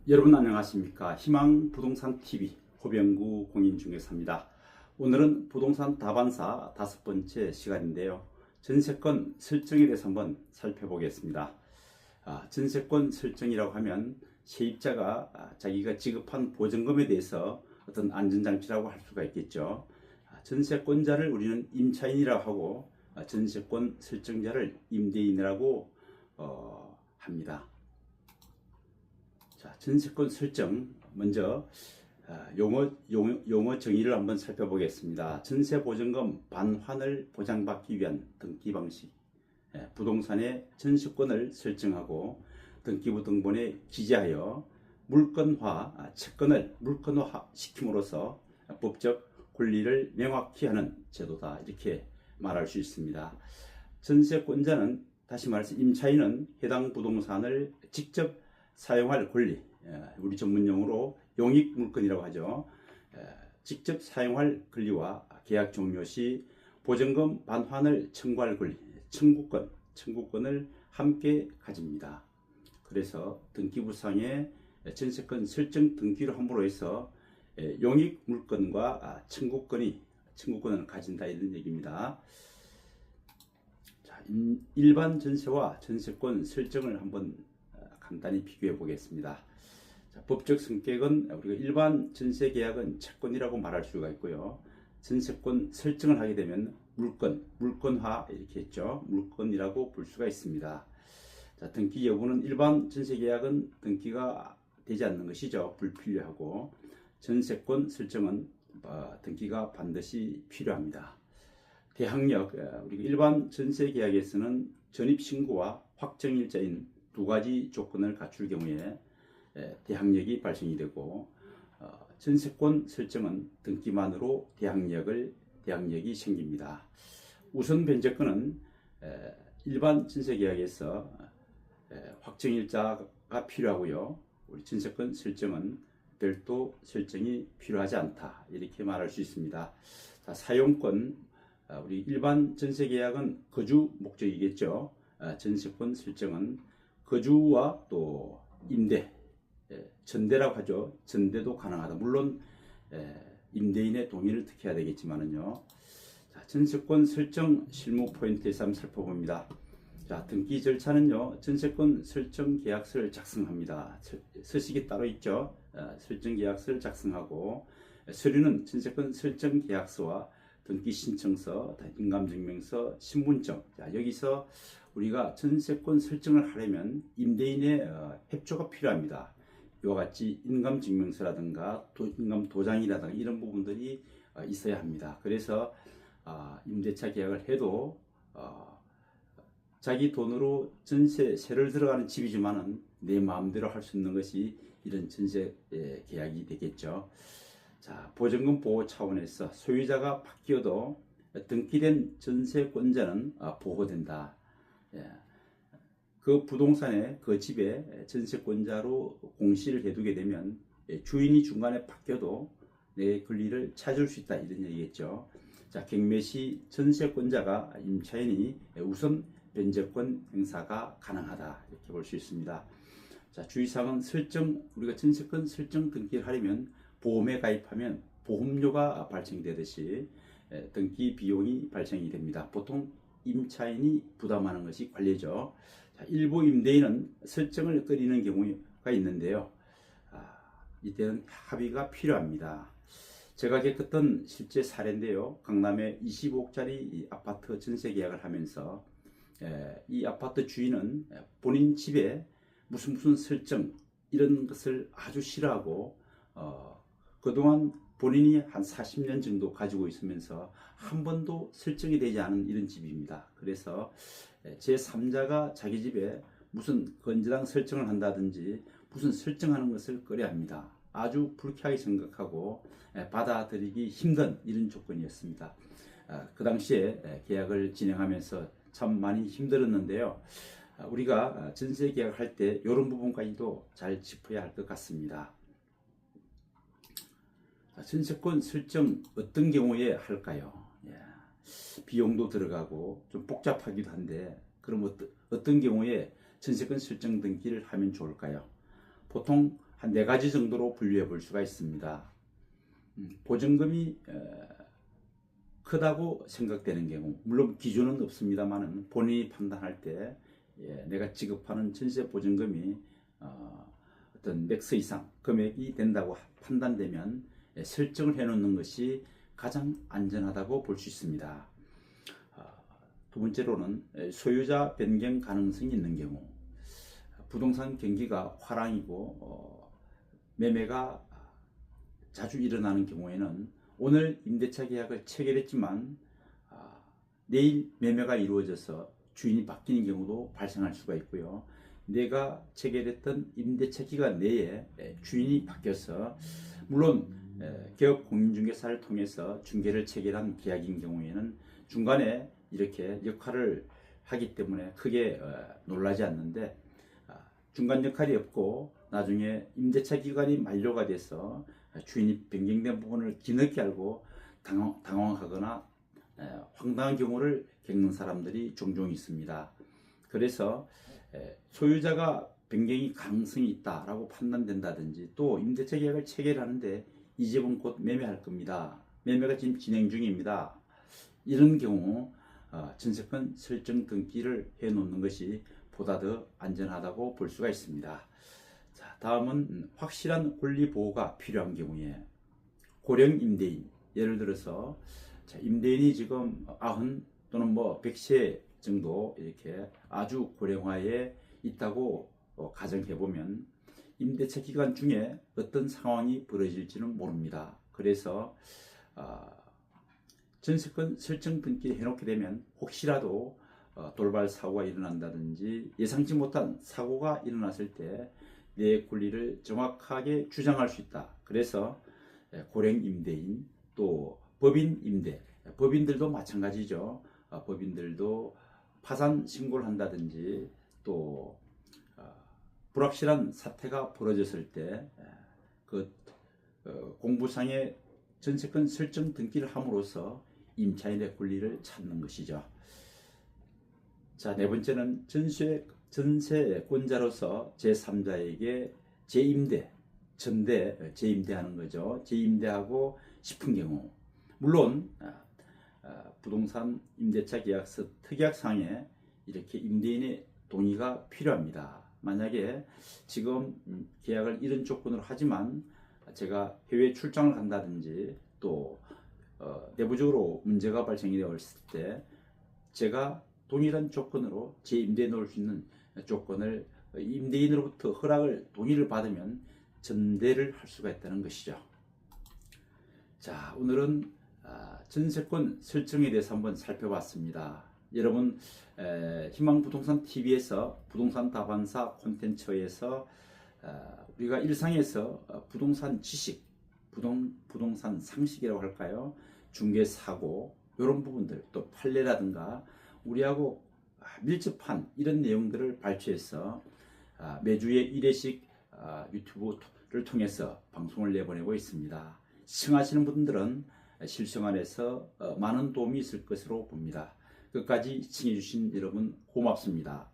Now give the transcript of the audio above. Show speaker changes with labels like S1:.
S1: 여러분 안녕하십니까? 희망부동산TV 호병구 공인중개사입니다. 오늘은 부동산 다반사 5번째 시간인데요. 전세권 설정에 대해서 한번 살펴보겠습니다. 전세권 설정이라고 하면 세입자가 자기가 지급한 보증금에 대해서 어떤 안전장치라고 할 수가 있겠죠. 전세권자를 우리는 임차인이라고 하고 전세권 설정자를 임대인이라고 합니다. 자, 전세권 설정 먼저 용어 정의를 한번 살펴보겠습니다. 전세보증금 반환을 보장받기 위한 등기 방식, 부동산의 전세권을 설정하고 등기부 등본에 기재하여 물건화, 채권을 물건화 시킴으로써 법적 권리를 명확히 하는 제도다, 이렇게 말할 수 있습니다. 전세권자는, 다시 말해서 임차인은 해당 부동산을 직접 사용할 권리, 우리 전문용어로 용익물건이라고 하죠. 직접 사용할 권리와 계약 종료 시 보증금 반환을 청구할 권리, 청구권을 함께 가집니다. 그래서 등기부상의 전세권 설정 등기를 함으로 해서 용익물건과 청구권을 가진다, 이런 얘기입니다. 자, 일반 전세와 전세권 설정을 한번 간단히 비교해 보겠습니다. 자, 법적 성격은 우리가 일반 전세 계약은 채권이라고 말할 수가 있고요. 전세권 설정을 하게 되면 물건화 이렇게 했죠. 물건이라고 볼 수가 있습니다. 자, 등기 여부는 일반 전세 계약은 등기가 되지 않는 것이죠. 불필요하고, 전세권 설정은 등기가 반드시 필요합니다. 대항력, 우리가 일반 전세 계약에서는 전입신고와 확정일자인 두 가지 조건을 갖출 경우에 대항력이 발생이 되고, 전세권 설정은 등기만으로 대항력이 생깁니다. 우선 변제권은 일반 전세계약에서 확정일자가 필요하고요. 우리 전세권 설정은 별도 설정이 필요하지 않다, 이렇게 말할 수 있습니다. 자, 사용권, 우리 일반 전세계약은 거주 목적이겠죠. 전세권 설정은 거주와 또 임대, 전대라고 하죠. 전대도 가능하다. 물론 임대인의 동의를 특해야 되겠지만은요. 자, 전세권 설정 실무 포인트에서 한번 살펴봅니다. 자, 등기 절차는요, 전세권 설정 계약서를 작성합니다. 서식이 따로 있죠. 설정 계약서를 작성하고, 서류는 전세권 설정 계약서와 등기 신청서, 인감증명서, 신분증. 자, 여기서 우리가 전세권 설정을 하려면 임대인의 협조가 필요합니다. 이와 같이 인감증명서라든가 인감도장이라든가 이런 부분들이 있어야 합니다. 그래서 임대차 계약을 해도 자기 돈으로 세를 들어가는 집이지만은 내 마음대로 할 수 있는 것이 이런 전세 계약이 되겠죠. 자, 보증금 보호 차원에서 소유자가 바뀌어도 등기된 전세권자는 보호된다. 그 부동산에, 그 집에 전세권자로 공시를 해두게 되면 주인이 중간에 바뀌어도 내 권리를 찾을 수 있다, 이런 얘기겠죠. 자, 경매시 전세권자가 임차인이 우선 변제권 행사가 가능하다, 이렇게 볼 수 있습니다. 자, 주의사항은 우리가 전세권 설정 등기를 하려면 보험에 가입하면 보험료가 발생되듯이 등기 비용이 발생이 됩니다. 보통 임차인이 부담하는 것이 관례죠. 자, 일부 임대인은 설정을 꺼리는 경우가 있는데요. 이때는 합의가 필요합니다. 제가 겪었던 실제 사례인데요. 강남에 25억짜리 아파트 전세 계약을 하면서 이 아파트 주인은 본인 집에 무슨 설정 이런 것을 아주 싫어하고 그동안 본인이 한 40년 정도 가지고 있으면서 한 번도 설정이 되지 않은 이런 집입니다. 그래서 제3자가 자기 집에 무슨 건전한 설정을 한다든지 무슨 설정하는 것을 꺼려합니다. 아주 불쾌하게 생각하고 받아들이기 힘든 이런 조건이었습니다. 그 당시에 계약을 진행하면서 참 많이 힘들었는데요. 우리가 전세 계약을 할 때 이런 부분까지도 잘 짚어야 할 것 같습니다. 전세권 설정 어떤 경우에 할까요? 비용도 들어가고 좀 복잡하기도 한데, 그럼 어떤 경우에 전세권 설정 등기를 하면 좋을까요? 보통 한 4가지 정도로 분류해 볼 수가 있습니다. 보증금이 크다고 생각되는 경우, 물론 기준은 없습니다만 본인이 판단할 때 내가 지급하는 전세 보증금이 어떤 맥스 이상 금액이 된다고 판단되면 설정을 해놓는 것이 가장 안전하다고 볼 수 있습니다. 두 번째로는 소유자 변경 가능성이 있는 경우, 부동산 경기가 화랑이고 매매가 자주 일어나는 경우에는 오늘 임대차 계약을 체결했지만 내일 매매가 이루어져서 주인이 바뀌는 경우도 발생할 수가 있고요. 내가 체결했던 임대차 기간 내에 주인이 바뀌어서, 물론 개업 공인중개사를 통해서 중개를 체결한 계약인 경우에는 중간에 이렇게 역할을 하기 때문에 크게 놀라지 않는데, 중간 역할이 없고 나중에 임대차 기간이 만료가 돼서 주인이 변경된 부분을 뒤늦게 알고 당황하거나 황당한 경우를 겪는 사람들이 종종 있습니다. 그래서 소유자가 변경이 가능성이 있다라고 판단된다든지, 또 임대차 계약을 체결하는데 이 집은 곧 매매할 겁니다, 매매가 지금 진행 중입니다, 이런 경우 전세권 설정 등기를 해놓는 것이 보다 더 안전하다고 볼 수가 있습니다. 자, 다음은 확실한 권리 보호가 필요한 경우에 고령 임대인, 예를 들어서 임대인이 지금 90 또는 100세 정도 이렇게 아주 고령화에 있다고 가정해 보면 임대차 기간 중에 어떤 상황이 벌어질지는 모릅니다. 그래서 전세권 설정 등기를 해놓게 되면 혹시라도 돌발 사고가 일어난다든지 예상치 못한 사고가 일어났을 때 내 권리를 정확하게 주장할 수 있다. 그래서 고령 임대인, 또 법인 임대, 법인들도 마찬가지죠. 법인들도 파산 신고를 한다든지, 또 불확실한 사태가 벌어졌을 때 그 공부상의 전세권 설정 등기를 함으로써 임차인의 권리를 찾는 것이죠. 자, 네 번째는 전세권자로서 제3자에게 재임대, 재임대하는 거죠. 재임대하고 싶은 경우, 물론 부동산 임대차 계약서 특약상에 이렇게 임대인의 동의가 필요합니다. 만약에 지금 계약을 이런 조건으로 하지만 제가 해외 출장을 간다든지, 또 내부적으로 문제가 발생이 되었을 때 제가 동일한 조건으로 재임대해 놓을 수 있는 조건을 임대인으로부터 동의를 받으면 전대를 할 수가 있다는 것이죠. 자, 오늘은 전세권 설정에 대해서 한번 살펴봤습니다. 여러분, 희망부동산 TV에서 부동산 다반사 콘텐츠에서 우리가 일상에서 부동산 지식, 부동산 상식이라고 할까요? 중개사고, 이런 부분들, 또 판례라든가 우리하고 밀접한 이런 내용들을 발췌해서 매주에 1회씩 유튜브를 통해서 방송을 내보내고 있습니다. 시청하시는 분들은 실생활에서 많은 도움이 있을 것으로 봅니다. 끝까지 시청해 주신 여러분 고맙습니다.